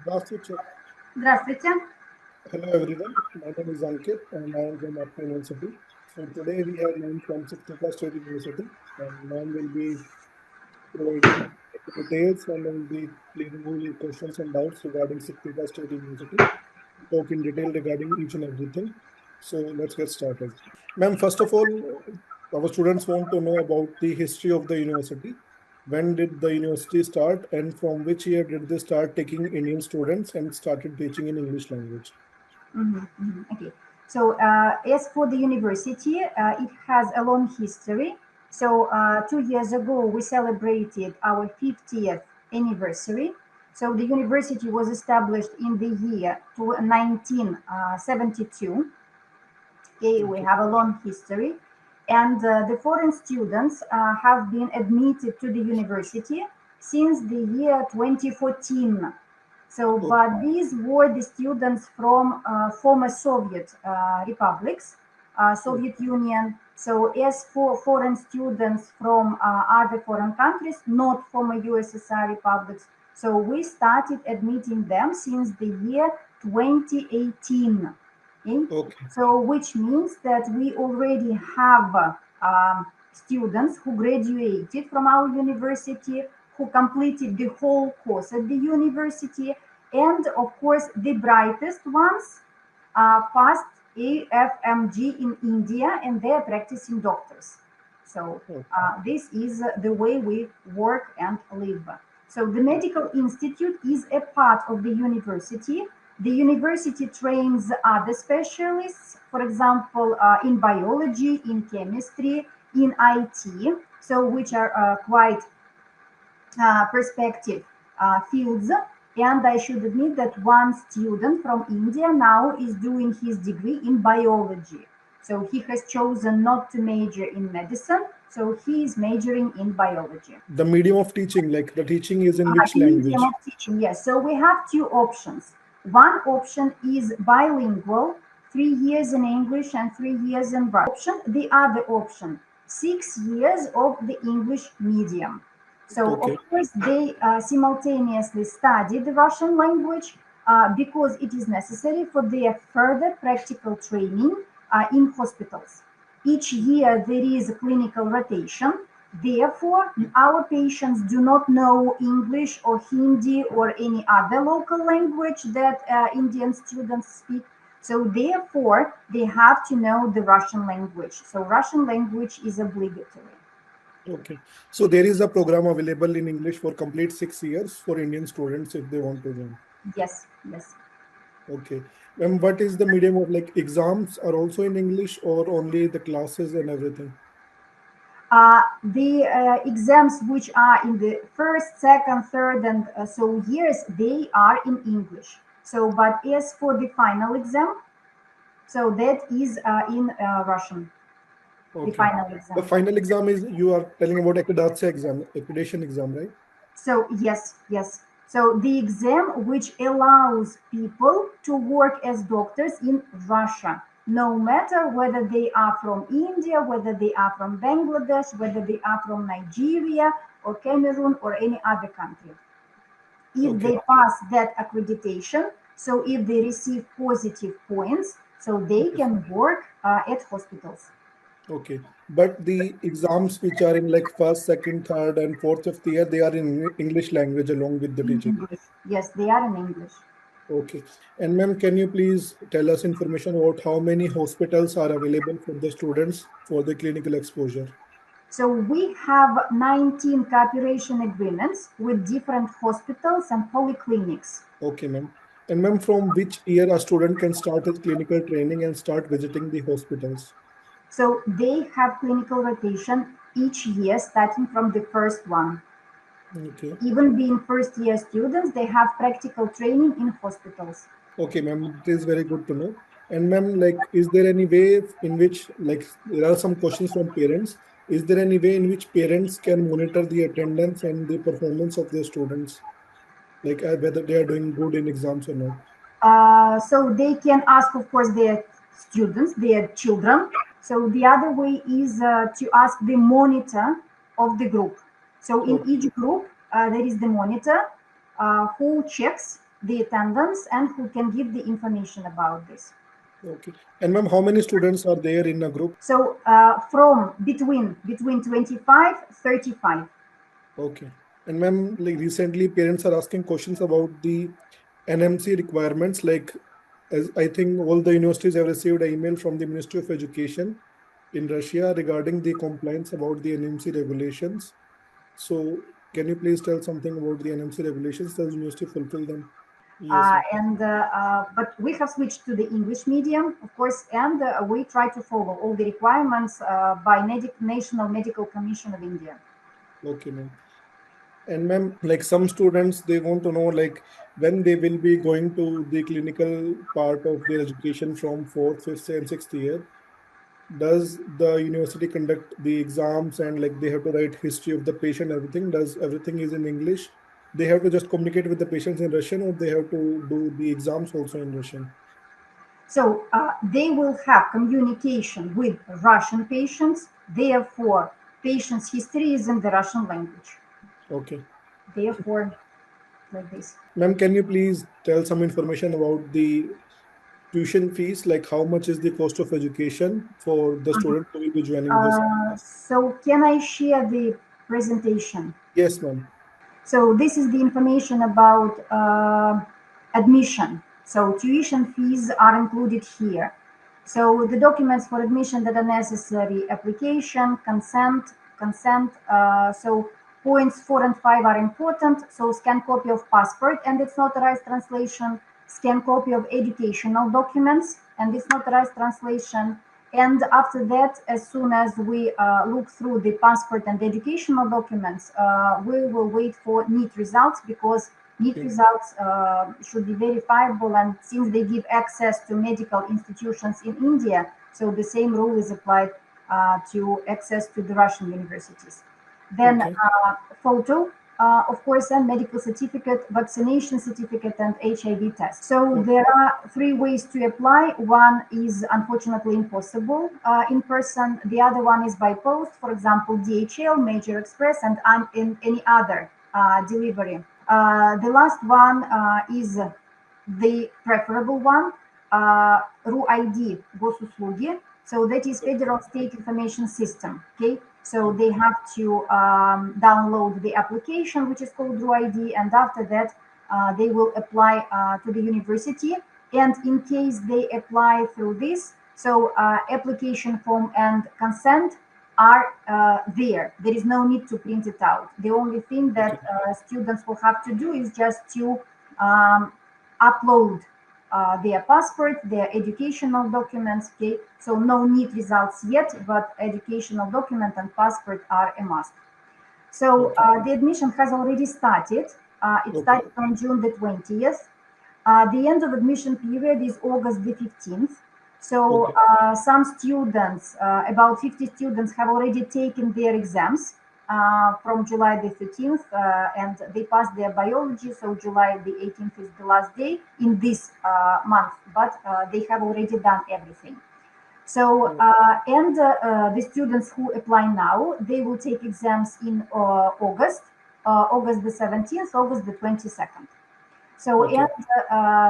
Здравствуйте. Здравствуйте. Hello everyone. My name is Ankit and I am from AapkiUniversity. So today we have Ma'am from Syktyvkar State University and Ma'am will be providing details and will be clearing all your questions and doubts regarding Syktyvkar State University. Talk in detail regarding each and everything. So let's get started. Ma'am, first of all, our students want to know about the history of the university. When did the university start and from which year did they start taking Indian students and started teaching in English language? Okay. So, as for the university, it has a long history. So, 2 years ago, we celebrated our 50th anniversary. So, the university was established in the year 1972. Okay, we Okay. have a long history. And the foreign students have been admitted to the university since the year 2014. So, Oh, but these were the students from former Soviet republics, oh, Soviet Union. So, as for foreign students from other foreign countries, not former USSR republics, so we started admitting them since the year 2018. Okay? okay. So, which means that we already have students who graduated from our university, who completed the whole course at the university, and of course, the brightest ones passed FMGE in India, and they are practicing doctors. So Oh, this is the way we work and live. So the medical institute is a part of the university. The university trains other specialists, for example, in biology, in chemistry, in IT, so which are quite perspective fields. And I should admit that one student from India now is doing his degree in biology. So he has chosen not to major in medicine, so he is majoring in biology. the medium of teaching, like the teaching is in which The medium language? of teaching, yes. So we have two options. One option is bilingual, 3 years in English and 3 years in Russian. The other option, 6 years of the English medium. So, of Okay. course, they simultaneously study the Russian language because it is necessary for their further practical training in hospitals. Each year there is a clinical rotation. Therefore, our patients do not know English or Hindi or any other local language that Indian students speak. So, therefore, they have to know the Russian language. So, Russian language is obligatory. Okay. So there is a program available in English for complete 6 years for Indian students if they want to join. Yes, yes. Okay. And what is the medium of like exams are also in English or only the classes and everything? The exams which are in the first, second, third, and so years, they are in English. So, but as for the final exam, so that is in Russian, the Okay. final The exam. final exam is you are telling about accreditation exam, right? So, yes, yes. So, the exam which allows people to work as doctors in Russia, no matter whether they are from India, whether they are from Bangladesh, whether they are from Nigeria or Cameroon or any other country. If Okay. they pass that accreditation, so if they receive positive points, so they Yes. can work at hospitals. Okay. But the exams which are in like first, second, third, and fourth, fifth year, they are in English language along with the In teaching. English. Yes, they are in English. Okay. And ma'am, can you please tell us information about how many hospitals are available for the students for the clinical exposure? So we have 19 cooperation agreements with different hospitals and polyclinics. Okay, ma'am. And ma'am, from which year a student can start his clinical training and start visiting the hospitals? So they have clinical rotation each year starting from the first one. Okay. Even being first year students, they have practical training in hospitals. Okay, ma'am. It is very good to know. And ma'am, like, is there any way in which, like, there are some questions from parents. Is there any way in which parents can monitor the attendance and the performance of their students, like whether they are doing good in exams or not? So they can ask, of course, their students, their children. So the other way is to ask the monitor of the group. So in Okay. each group, there is the monitor who checks the attendance and who can give the information about this. Okay. And ma'am, how many students are there in a group? So from between 25, 35. Okay. And ma'am, like recently parents are asking questions about the NMC requirements. Like, as I think all the universities have received an email from the Ministry of Education in Russia regarding the compliance about the NMC regulations. So can you please tell something about the NMC regulations? Does university fulfill them? Yes, ma'am. But we have switched to the English medium, of course, and we try to follow all the requirements by National Medical Commission of India. Okay, ma'am. And ma'am, like some students, they want to know like when they will be going to the clinical part of their education from fourth, fifth, and sixth year. Does the university conduct the exams and like they have to write history of the patient, everything? Does everything is in English? They have to just communicate with the patients in Russian, or they have to do the exams also in Russian? So they will have communication with Russian patients. Therefore, patient's history is in the Russian language. Okay. Therefore, like this. Ma'am, can you please tell some information about the tuition fees? Like how much is the cost of education for the student who will be joining this? So can I share the presentation? Yes, ma'am. So this is the information about admission. So tuition fees are included here. So the documents for admission that are necessary: application, consent. So points 4 and 5 are important. So scan copy of passport and its notarized translation, scan copy of educational documents and its notarized translation. And after that, as soon as we look through the passport and educational documents, we will wait for NEET results, because NEET results should be verifiable, and since they give access to medical institutions in India, so the same rule is applied to access to the Russian universities. Then Okay. photo, of course, and medical certificate, vaccination certificate, and HIV test. So Okay. there are 3 ways to apply. One is unfortunately impossible in person. The other one is by post, for example, DHL, Major Express, and in any other delivery. The last one is the preferable one, RUID, Госуслуги. So that is Federal State Information System. Okay, so they have to download the application, which is called RUID, and after that they will apply to the university. And in case they apply through this, so application form and consent are there. There is no need to print it out. The only thing that students will have to do is just to upload their passport, their educational documents. Okay, so no NEET results yet, but educational document and passport are a must. So the admission has already started. It started on June the 20th. The end of admission period is August the 15th. So some students, about 50 students, have already taken their exams from July the 13th, and they passed their biology. So July the 18th is the last day in this month, but they have already done everything. So the students who apply now, they will take exams in August the 17th, August the 22nd. So and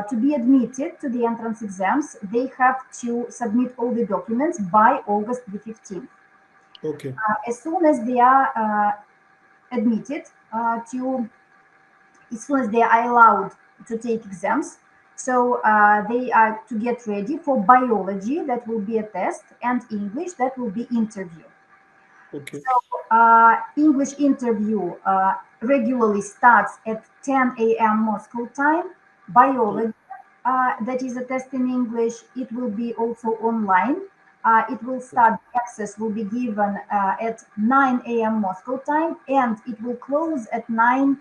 to be admitted to the entrance exams, they have to submit all the documents by August the 15th. Okay. As soon as they are admitted as soon as they are allowed to take exams, so they are to get ready for biology, that will be a test, and English, that will be interview. Okay. So English interview regularly starts at 10 a.m. Moscow time. Biology, that is a test in English, it will be also online. It will start, access will be given at 9 a.m. Moscow time, and it will close at 9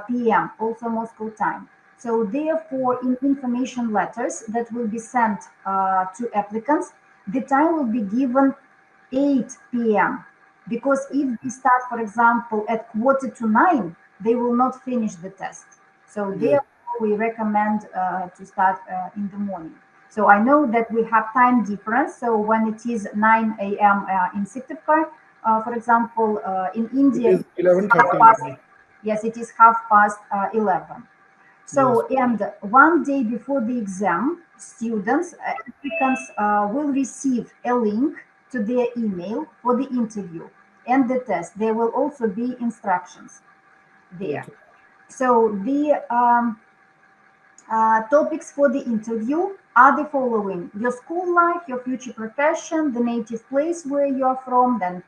p.m. also Moscow time. So therefore, in information letters that will be sent to applicants, the time will be given 8 p.m. because if they start, for example, at 8:45, they will not finish the test. So therefore, we recommend to start in the morning. So I know that we have time difference. So when it is 9 a.m. In Syktyvkar, for example, in India, It is 11:30. yes, it is 11:30. So, and one day before the exam, applicants will receive a link to their email for the interview and the test. There will also be instructions there. So the topics for the interview are the following: your school life, your future profession, the native place where you are from, then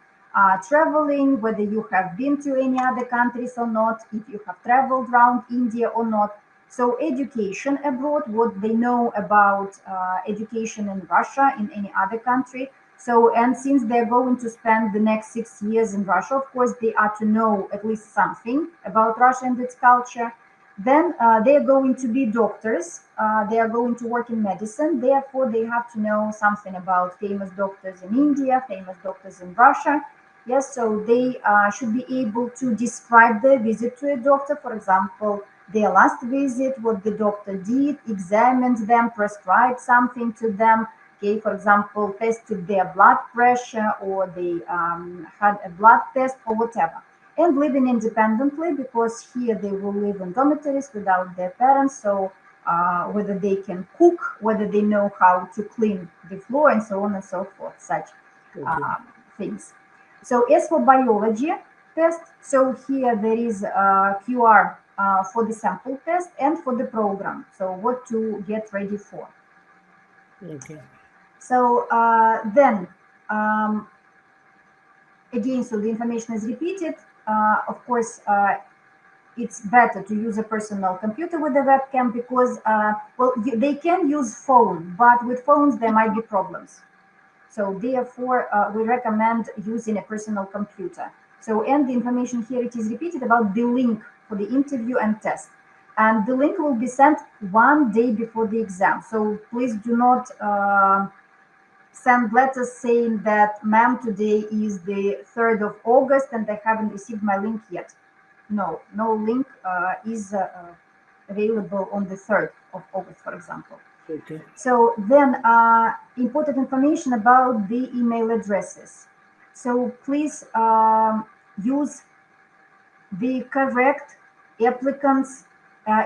traveling, whether you have been to any other countries or not, if you have traveled around India or not. So education abroad, what they know about education in Russia, in any other country. So, and since they're going to spend the next 6 years in Russia, of course, they are to know at least something about Russia and its culture. Then they are going to be doctors. They are going to work in medicine. Therefore, they have to know something about famous doctors in India, famous doctors in Russia. Yes, so they should be able to describe their visit to a doctor. For example, their last visit, what the doctor did, examined them, prescribed something to them. Okay, for example, tested their blood pressure, or they had a blood test or whatever. And living independently, because here they will live in dormitories without their parents. So whether they can cook, whether they know how to clean the floor, and so on and so forth, such things. So as for biology test, so here there is QR for the sample test and for the program. So what to get ready for. So then again, so the information is repeated. Of course, it's better to use a personal computer with a webcam because, well, they can use phone, but with phones there might be problems. So therefore, we recommend using a personal computer. So, and the information here, it is repeated about the link for the interview and test. And the link will be sent one day before the exam. So please do not send letters saying that, ma'am, today is the 3rd of August and I haven't received my link yet. No link is available on the 3rd of August, for example. So then important information about the email addresses. So please use the correct applicant's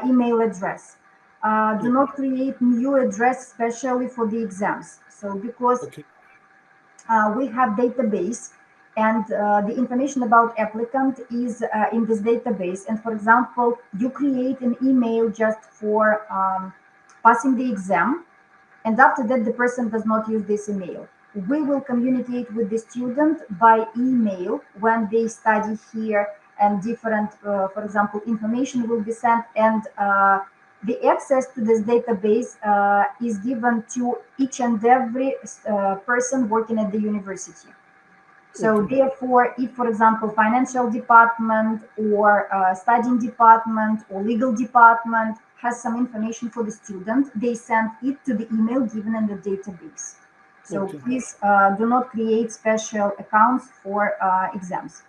email address. Do not create new address especially for the exams. So because we have database, and the information about applicant is in this database. And for example, you create an email just for passing the exam, and after that the person does not use this email. We will communicate with the student by email when they study here, and different, for example, information will be sent, and the access to this database is given to each and every person working at the university. So therefore, if, for example, financial department or studying department or legal department has some information for the student, they send it to the email given in the database. So please do not create special accounts for exams.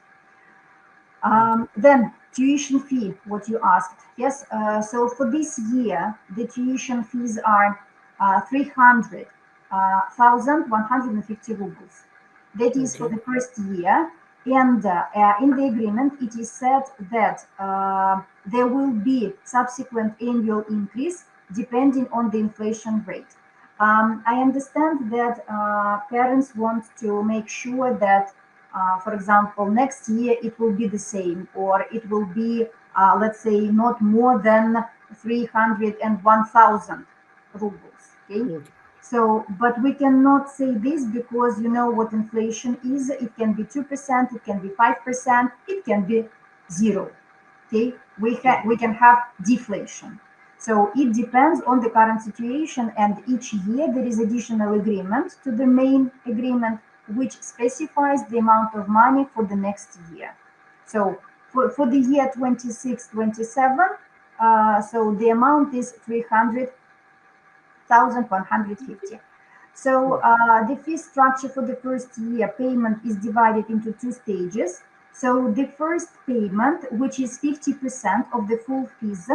Then tuition fee, what you asked. Yes, so for this year, the tuition fees are 300,150 rubles. That is for the first year. And in the agreement, it is said that there will be subsequent annual increase depending on the inflation rate. I understand that parents want to make sure that, for example, next year it will be the same, or it will be, let's say, not more than 300 and 1,000 rubles. Okay. So, but we cannot say this because you know what inflation is. It can be 2%, it can be 5%, it can be 0. Okay, we can have deflation. So it depends on the current situation, and each year there is additional agreement to the main agreement, which specifies the amount of money for the next year. So for the year 26-27, so the amount is 300,150. So the fee structure for the first year payment is divided into 2 stages. So the first payment, which is 50% of the full fees,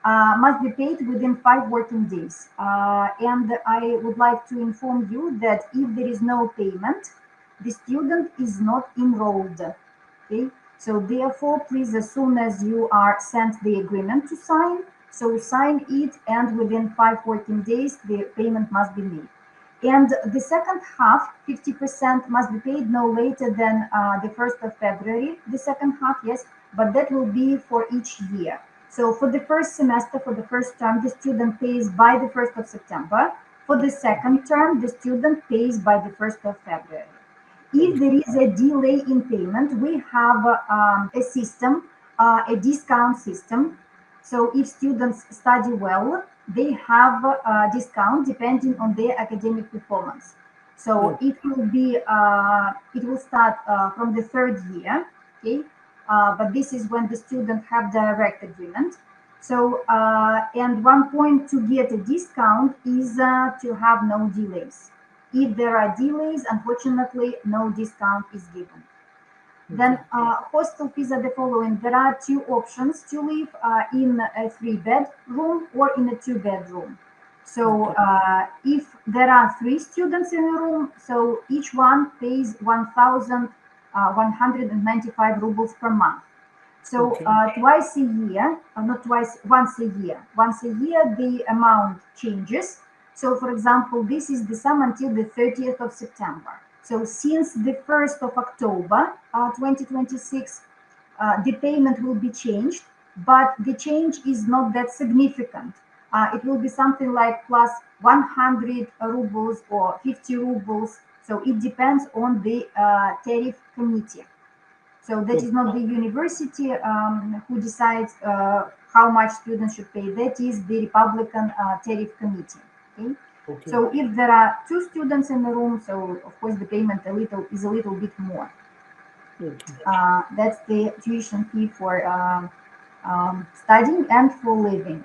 must be paid within 5 working days. And I would like to inform you that if there is no payment, the student is not enrolled. Okay, so therefore, please, as soon as you are sent the agreement to sign, So sign it, and within 5 working days, the payment must be made. And the second half, 50%, must be paid no later than the 1st of February, the second half, yes, but that will be for each year. So for the first semester, for the first term, the student pays by the 1st of September. For the second term, the student pays by the 1st of February. If there is a delay in payment, we have a system, a discount system. So if students study well, they have a discount depending on their academic performance. So it will start from the third year, okay? But this is when the student have direct agreement. So and one point to get a discount is to have no delays. If there are delays, unfortunately, no discount is given. Then hostel fees are the following. There are two options to live in a 3-bedroom or in a 2-bedroom. So if there are 3 students in a room, so each one pays 1,195 rubles per month. So twice a year, not twice, once a year. Once a year, the amount changes. So, for example, this is the sum until the 30th of September. So since the 1st of October 2026, the payment will be changed, but the change is not that significant. It will be something like plus 100 rubles or 50 rubles. So it depends on the tariff committee. So that is not the university who decides how much students should pay. That is the Republican tariff committee. Okay? So if there are 2 students in the room, so of course the payment is a little bit more. That's the tuition fee for studying and for living.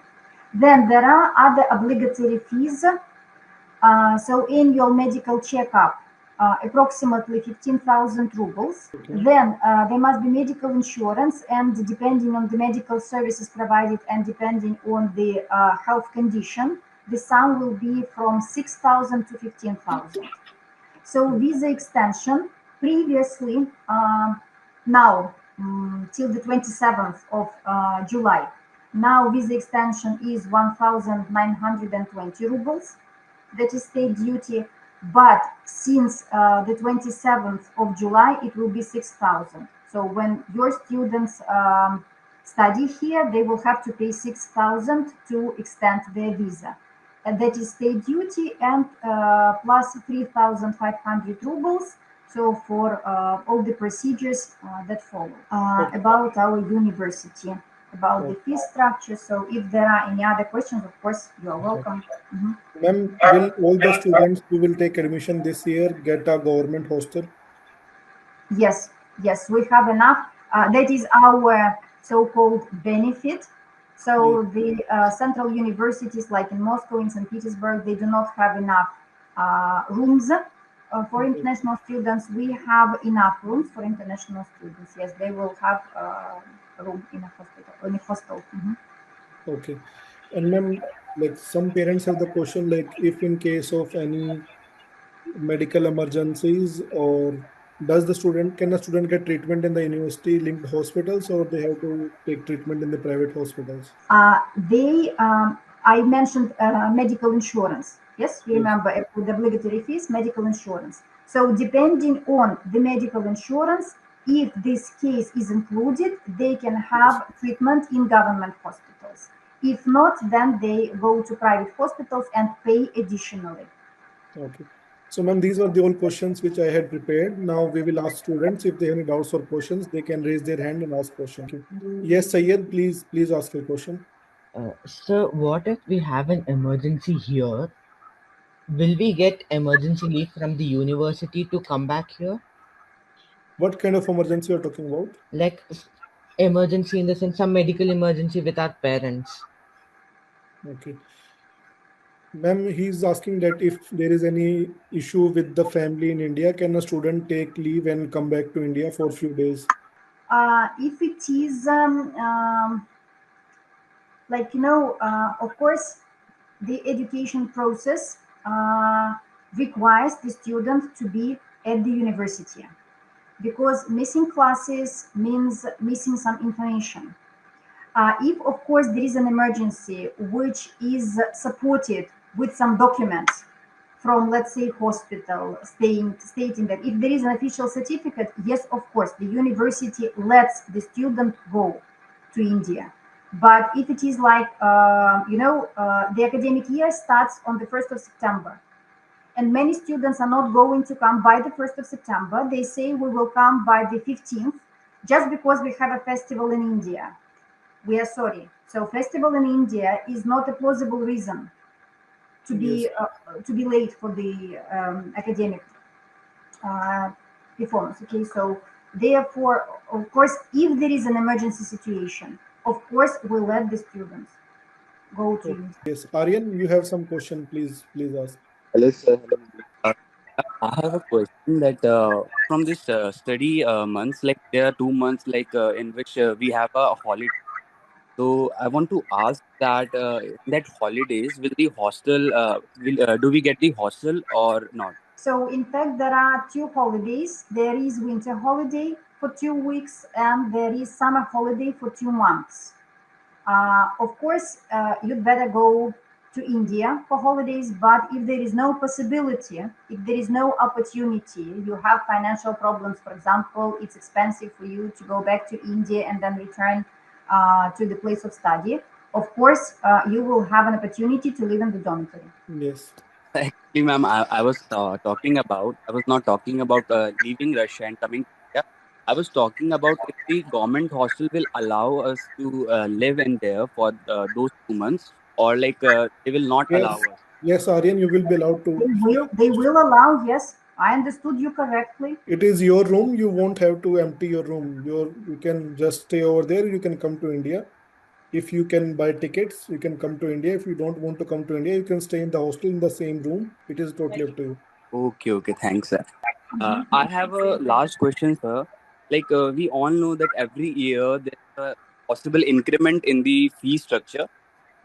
Then there are other obligatory fees. So annual medical checkup, approximately 15,000 rubles. Then there must be medical insurance, and depending on the medical services provided and depending on the health condition, the sum will be from 6,000 to 15,000. So visa extension, previously, now till the 27th of July, now visa extension is 1,920 rubles. That is state duty, but since the 27th of July, it will be 6,000. So when your students study here, they will have to pay 6,000 to extend their visa. And that is state duty and plus 3,500 rubles. So for all the procedures that follow. About our university, about the fee structure. So if there are any other questions, of course, you're welcome. Ma'am, will all the students who will take admission this year get a government hostel? Yes, yes, we have enough. That is our so-called benefit. So the central universities, like in Moscow, in St. Petersburg, they do not have enough rooms for international students. We have enough rooms for international students. Yes, they will have a room in a hospital, in a hostel. Okay. And ma'am, like some parents have the question, like if in case of any medical emergencies, or can a student get treatment in the university linked hospitals, or they have to take treatment in the private hospitals? I mentioned medical insurance. Yes, you remember with obligatory fees, medical insurance. So depending on the medical insurance, if this case is included, they can have treatment in government hospitals. If not, then they go to private hospitals and pay additionally. Okay. So ma'am, these were the all questions which I had prepared. Now we will ask students if they have any doubts or questions, they can raise their hand and ask question. Yes, Sayed, please ask your question. So what if we have an emergency here? Will we get emergency leave from the university to come back here? What kind of emergency you're talking about? Like emergency in the sense some medical emergency with our parents. Okay. Ma'am, he's asking that if there is any issue with the family in India, can a student take leave and come back to India for a few days? If it is of course, the education process requires the student to be at the university, because missing classes means missing some information. If, of course, there is an emergency which is supported with some documents from, let's say, hospital, stating that if there is an official certificate, yes, of course, the university lets the student go to India. But if it is like, the academic year starts on the 1st of September, and many students are not going to come by the 1st of September. They say we will come by the 15th, just because we have a festival in India. We are sorry. So festival in India is not a plausible reason to be late for the academic performance. Okay, so therefore, of course, if there is an emergency situation, of course, we'll let the students go to India. Yes, Aryan, you have some question, please ask. Hello, sir. Hello. I have a question that from this study months, like there are 2 months, like in which we have a holiday. So I want to ask that in that holidays, will the hostel, do we get the hostel or not? So in fact, there are two holidays. There is winter holiday for 2 weeks, and there is summer holiday for 2 months. Of course, you'd better go to India for holidays, but if there is no possibility, if there is no opportunity, you have financial problems, for example, it's expensive for you to go back to India and then return to the place of study, of course, you will have an opportunity to live in the dormitory. Yes. Actually, ma'am, I was I was not talking about leaving Russia and coming to India. I was talking about if the government hostel will allow us to live in there for those 2 months, or like they will not allow Yes. us. Yes, Aryan, you will be allowed to. They will allow, yes. I understood you correctly. It is your room. You won't have to empty your room. You can just stay over there. You can come to India. If you can buy tickets, you can come to India. If you don't want to come to India, you can stay in the hostel in the same room. It is totally up to you. Okay, okay, thanks, sir. I have a last question, sir. Like we all know that every year there's a possible increment in the fee structure.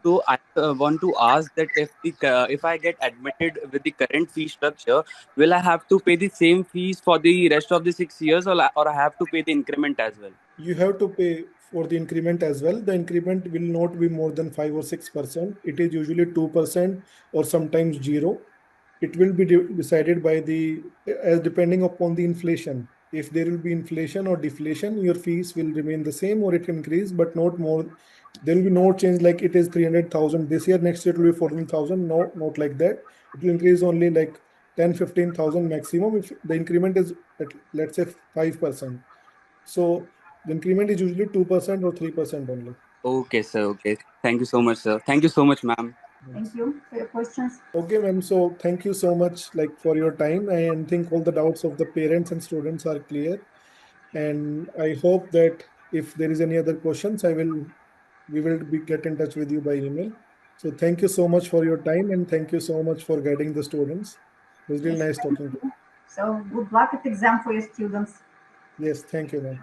So I want to ask that if I get admitted with the current fee structure, will I have to pay the same fees for the rest of the 6 years, or I have to pay the increment as well? You have to pay for the increment as well. The increment will not be more than 5 or 6%. It is usually 2% or sometimes zero. It will be decided by the as depending upon the inflation. If there will be inflation or deflation, your fees will remain the same or it can increase, but not more. There will be no change like it is 300,000 this year, next year it will be 14,000. No, not like that. It will increase only like 10, 15,000 maximum if the increment is at, let's say 5%. So the increment is usually 2% or 3% only. Okay, sir. Okay. Thank you so much, sir. Thank you so much, ma'am. Thank you for your questions. Okay, ma'am. So thank you so much like for your time. I think all the doubts of the parents and students are clear. And I hope that if there is any other questions, we will be get in touch with you by email. So thank you so much for your time and thank you so much for guiding the students. It was really Yes, nice thank talking to you. you. So good luck at exam for your students. Yes, thank you, ma'am.